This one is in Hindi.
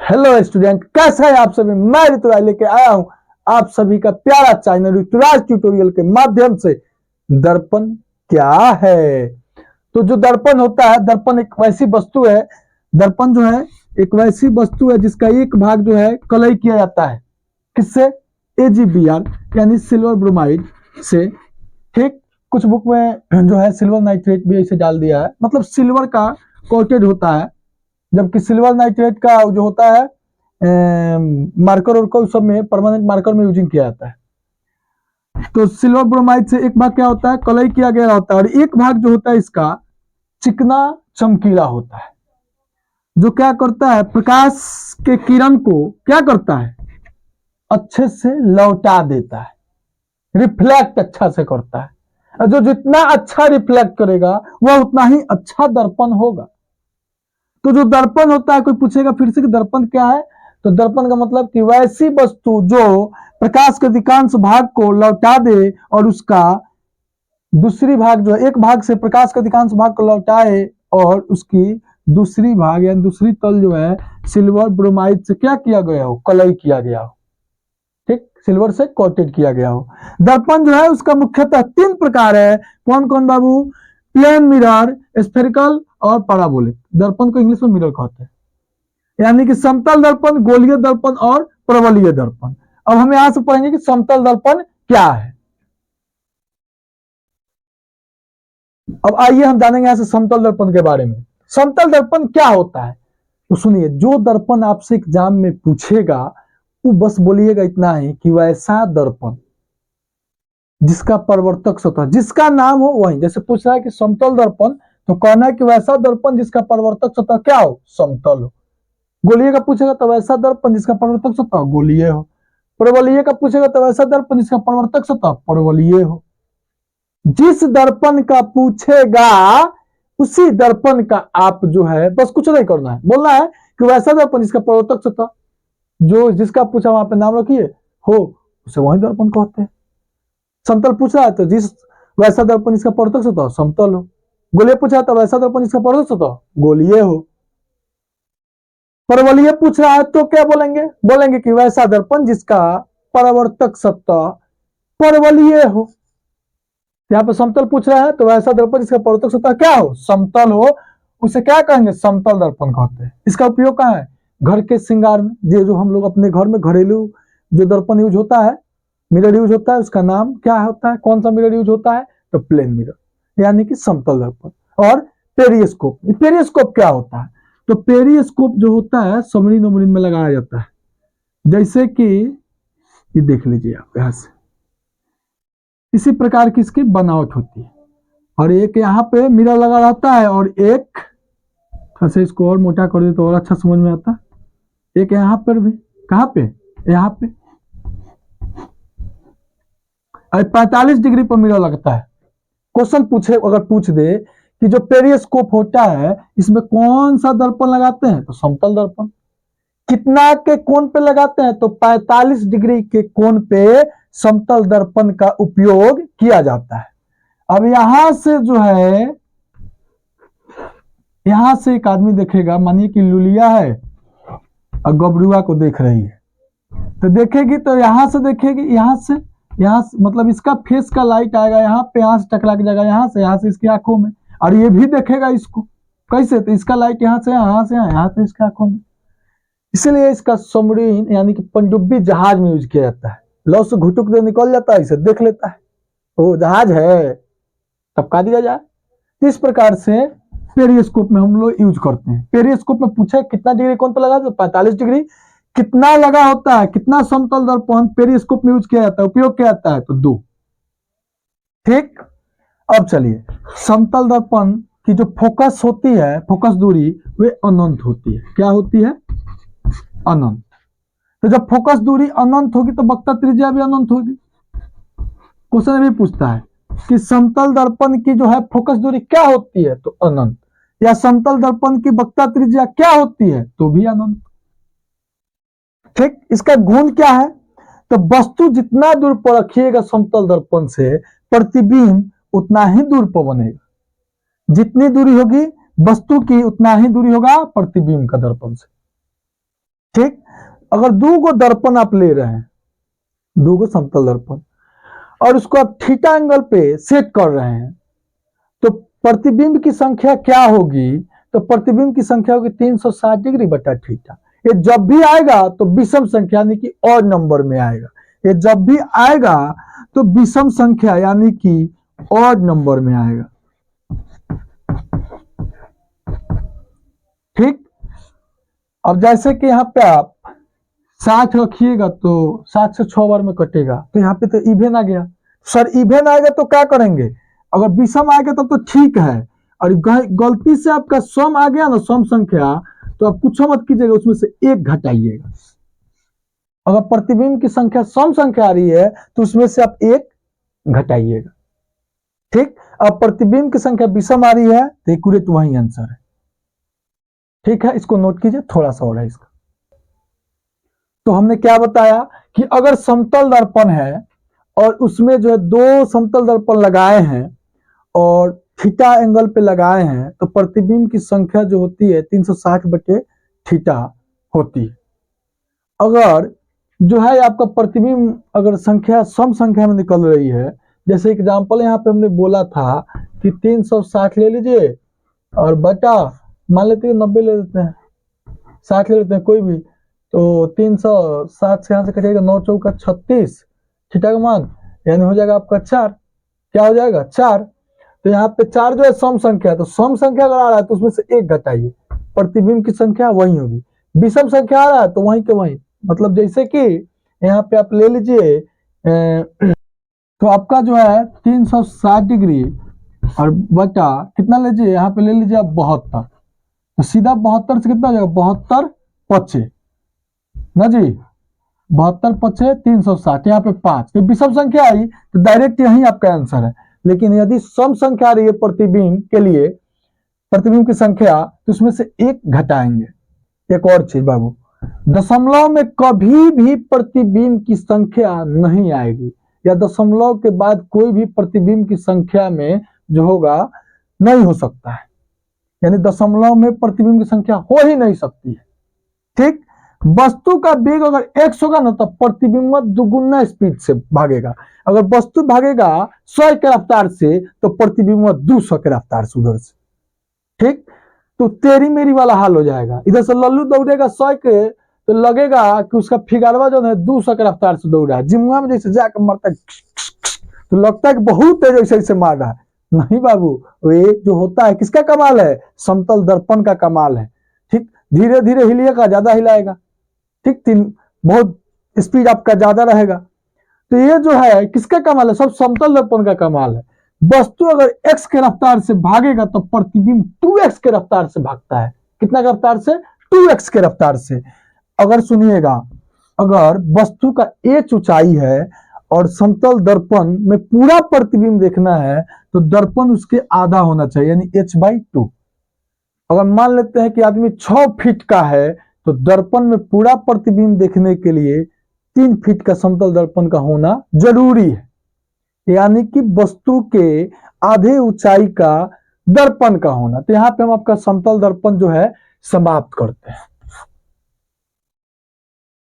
हेलो स्टूडेंट, कैसे हैं आप सभी। मैं ऋतुराज लेके आया हूं आप सभी का प्यारा चैनल ऋतुराज ट्यूटोरियल के माध्यम से। दर्पण क्या है? तो जो दर्पण होता है, दर्पण एक वैसी वस्तु है, दर्पण जो है एक वैसी वस्तु है जिसका एक भाग जो है कलई किया जाता है। किससे? AgBr यानी सिल्वर ब्रोमाइड से। ठीक, कुछ बुक में जो है सिल्वर नाइट्रेट भी ऐसे डाल दिया है, मतलब सिल्वर का कोटेड होता है, जबकि सिल्वर नाइट्रेट का जो होता है मार्कर और सब में परमानेंट मार्कर में यूजिंग किया जाता है। तो सिल्वर ब्रोमाइड से एक भाग क्या होता है, कलई किया गया होता है, और एक भाग जो होता है इसका चिकना चमकीला होता है, जो क्या करता है, प्रकाश के किरण को क्या करता है, अच्छे से लौटा देता है, रिफ्लेक्ट अच्छा से करता है। जो जितना अच्छा रिफ्लेक्ट करेगा वह उतना ही अच्छा दर्पण होगा। तो जो दर्पण होता है, कोई पूछेगा फिर से कि दर्पण क्या है, तो दर्पण का मतलब कि वैसी वस्तु जो प्रकाश के अधिकांश भाग को लौटा दे और उसका दूसरी भाग जो है, एक भाग से प्रकाश के अधिकांश भाग को लौटाए और उसकी दूसरी भाग या दूसरी तल जो है सिल्वर ब्रोमाइड से क्या किया गया हो, कलई किया गया हो। ठीक, सिल्वर से कोटेड किया गया हो। दर्पण जो है उसका मुख्यतः 3 प्रकार है। कौन कौन बाबू? प्लेन मिरर, स्फेरिकल और पैराबोलिक। दर्पण को इंग्लिश में मिरर कहते हैं, यानी कि समतल दर्पण, गोलीय दर्पण और परवलयीय दर्पण। अब हम यहां से पढ़ेंगे कि समतल दर्पण क्या है। अब आइए हम जानेंगे यहां से समतल दर्पण के बारे में। समतल दर्पण क्या होता है? तो सुनिए, जो दर्पण आपसे एग्जाम में पूछेगा वो बस बोलिएगा इतना ही कि वैसा दर्पण जिसका परिवर्तक सतह, जिसका नाम हो वही। जैसे पूछ रहा है कि समतल दर्पण, तो कहना है कि वैसा दर्पण जिसका परिवर्तक सतह क्या हो, समतल हो। गोलीय का पूछेगा तो वैसा दर्पण जिसका परिवर्तक सतह गोलीय हो। परवलयीय का पूछेगा तो वैसा दर्पण जिसका परिवर्तक सतह परवलयीय हो। जिस दर्पण का पूछेगा उसी दर्पण का आप जो है बस कुछ नहीं करना है, बोलना है कि वैसा दर्पण जिसका परिवर्तक सतह जो जिसका पूछा वहां पे नाम रखिए हो, उसे वही दर्पण कहते हैं। समतल पूछा है तो जिस वैसा दर्पण जिसका परिवर्तक सतह समतल हो। गोलीय पूछा तो वैसा दर्पण जिसका परिवर्तक सतह गोलीय हो। परवलयीय पूछ रहा है तो क्या बोलेंगे? बोलेंगे कि वैसा दर्पण जिसका परावर्तक सतह परवलयीय हो। यहाँ पे समतल पूछ रहा है तो वैसा दर्पण जिसका परावर्तक सतह क्या हो, समतल हो, उसे क्या कहेंगे, समतल दर्पण कहते हैं। इसका उपयोग कहाँ है? घर के श्रृंगार में। जो हम लोग अपने घर में घरेलू जो दर्पण यूज होता है, मिरर यूज होता है, उसका नाम क्या होता है, कौन सा मिरर यूज होता है, तो प्लेन मिरर यानी कि समतल दर्पण। और पेरिस्कोप, पेरिस्कोप क्या होता है? तो पेरिस्कोप जो होता है सबमरीन वमरीन में लगाया जाता है। जैसे कि ये देख लीजिए आप यहां से, इसी प्रकार की इसकी बनावट होती है, और एक यहाँ पे मिरर लगा रहता है और एक ऐसे, इसको और मोटा कर दे तो और अच्छा समझ में आता है। एक यहाँ पर भी, कहाँ पे, यहाँ पे 45 डिग्री पर मिरर लगता है। क्वेश्चन पूछे, अगर पूछ दे कि जो पेरिस्कोप होता है इसमें कौन सा दर्पण लगाते हैं, तो समतल दर्पण। कितना के कोण पे लगाते हैं, तो 45 डिग्री के कोण पे समतल दर्पण का उपयोग किया जाता है। अब यहां से जो है, यहां से एक आदमी देखेगा, मानिए कि लुलिया है और गबरुआ को देख रही है, तो देखेगी तो यहां से देखेगी, यहां से मतलब इसका फेस का लाइट आएगा यहाँ पे, यहां से टकरा के जाएगा यहाँ से इसकी आंखों में, और ये भी देखेगा इसको कैसे, तो इसका लाइट यहाँ से यहाँ से इसकी आंखों में। इसलिए इसका सबमरीन यानी कि पनडुब्बी जहाज में यूज किया जाता है। लौ से घुटुक दे निकल जाता है, इसे देख लेता है, वो जहाज है, टपका दिया जाए। इस प्रकार से पेरिस्कोप में हम लोग यूज करते हैं। पेरिस्कोप में पूछे कितना डिग्री कोण पे लगा, तो 45 डिग्री। कितना लगा होता है, कितना समतल दर्पण पेरिस्कोप में यूज किया जाता है, उपयोग किया जाता है, तो 2। ठीक, अब चलिए, समतल दर्पण की जो फोकस होती है, फोकस दूरी, वे अनंत होती है। क्या होती है? अनंत। तो जब फोकस दूरी अनंत होगी तो वक्र त्रिज्या भी अनंत होगी। क्वेश्चन भी पूछता है कि समतल दर्पण की जो है फोकस दूरी क्या होती है, तो अनंत। या समतल दर्पण की वक्र त्रिज्या क्या होती है, तो भी अनंत। ठीक, इसका गुण क्या है, तो वस्तु जितना दूर पर रखिएगा समतल दर्पण से, प्रतिबिंब उतना ही दूर पर बनेगा। जितनी दूरी होगी वस्तु की, उतना ही दूरी होगा प्रतिबिंब का दर्पण से। ठीक। अगर दो गो दर्पण आप ले रहे हैं, दो गो समतल दर्पण, और उसको आप थीटा एंगल पे सेट कर रहे हैं, तो प्रतिबिंब की संख्या क्या होगी? तो प्रतिबिंब की संख्या होगी 360 डिग्री बटा थीटा। ये जब भी आएगा तो विषम संख्या यानी कि ऑड नंबर में आएगा। ये जब भी आएगा तो विषम संख्या यानी कि ऑड नंबर में आएगा। ठीक। अब जैसे कि यहाँ पे आप 60 रखिएगा तो 60 से 6 बार में कटेगा, तो यहाँ पे तो इवेन आ गया। सर इवेन आएगा तो क्या करेंगे? अगर विषम आएगा तब तो ठीक है, और गलती से आपका सम आ गया ना, सम संख्या, तो आप कुछ मत कीजिएगा, उसमें से एक घटाइएगा। अगर प्रतिबिंब की संख्या सम संख्या आ रही है तो उसमें से आप एक घटाइएगा। ठीक। अब प्रतिबिंब की संख्या विषम आ रही है तो एक्यूरेट वही आंसर है। ठीक है, इसको नोट कीजिए, थोड़ा सा और है इसका। तो हमने क्या बताया कि अगर समतल दर्पण है और उसमें जो है दो समतल दर्पण लगाए हैं और थीटा एंगल पे लगाए हैं, तो प्रतिबिंब की संख्या जो होती है 360 बटे थीटा होती है। अगर जो है आपका प्रतिबिंब अगर संख्या सम संख्या में निकल रही है, जैसे एग्जांपल यहाँ पे हमने बोला था कि 360 ले लीजिए और बटा मान लेते हैं 90 ले लेते हैं, 60 ले लेते हैं कोई भी, तो 360 से यहाँ से कटेगा 9 चौका 36 थीटा का मान, यानी हो जाएगा आपका 4। क्या हो जाएगा? 4। तो यहाँ पे 4 जो है सम संख्या, तो सम संख्या अगर आ रहा है तो उसमें से एक घटाइए, प्रतिबिंब की संख्या वही होगी। विषम संख्या आ रहा है तो वहीं के वहीं, मतलब जैसे कि यहाँ पे आप ले लीजिए, तो आपका जो है 360 डिग्री और बटा कितना लीजिए, यहाँ पे ले लीजिए आप 72, तो सीधा 72 से कितना हो जाएगा? 72 पचे ना जी, 72 पचे 360, यहाँ पे 5, तो विषम संख्या आई तो डायरेक्ट यही आपका आंसर है। लेकिन यदि सम संख्या आ रही है प्रतिबिंब के लिए, प्रतिबिंब की संख्या, तो उसमें से एक घटाएंगे। एक और चीज बाबू, दशमलव में कभी भी प्रतिबिंब की संख्या नहीं आएगी, या दशमलव के बाद कोई भी प्रतिबिंब की संख्या में जो होगा नहीं हो सकता है, यानी दशमलव में प्रतिबिंब की संख्या हो ही नहीं सकती है। ठीक। वस्तु का वेग अगर x होगा ना तो प्रतिबिंब दुगुना स्पीड से भागेगा। अगर वस्तु भागेगा 100 के रफ्तार से तो प्रतिबिंब 200 के रफ्तार से उधर से। ठीक। तो तेरी मेरी वाला हाल हो जाएगा। इधर से लल्लू दौड़ेगा 100 के तो लगेगा कि उसका फिगारवा जो है 200 के रफ्तार से दौड़ रहा है। जिमुआ में जैसे जाकर मरता है तो लगता है कि बहुत तेज ऐसे ऐसे मार रहा है। नहीं बाबू, ये जो होता है किसका कमाल है? समतल दर्पण का कमाल है। ठीक। धीरे धीरे हिलिएगा, ज्यादा हिलाएगा। ठीक। बहुत स्पीड आपका ज्यादा रहेगा। तो ये जो है किसका कमाल है? सब समतल दर्पण का कमाल है। वस्तु अगर x के रफ्तार से भागेगा तो प्रतिबिंब 2x के रफ्तार से भागता है। कितना के रफ्तार से? 2x के रफ्तार से। अगर सुनिएगा, अगर वस्तु का h ऊंचाई है और समतल दर्पण में पूरा प्रतिबिंब देखना है तो दर्पण उसके आधा होना चाहिए, यानी h/2। अगर मान लेते हैं कि आदमी 6 फीट का है तो दर्पण में पूरा प्रतिबिंब देखने के लिए 3 फीट का समतल दर्पण का होना जरूरी है, यानी कि वस्तु के आधे ऊंचाई का दर्पण का होना। तो यहाँ पे हम आपका समतल दर्पण जो है समाप्त करते हैं।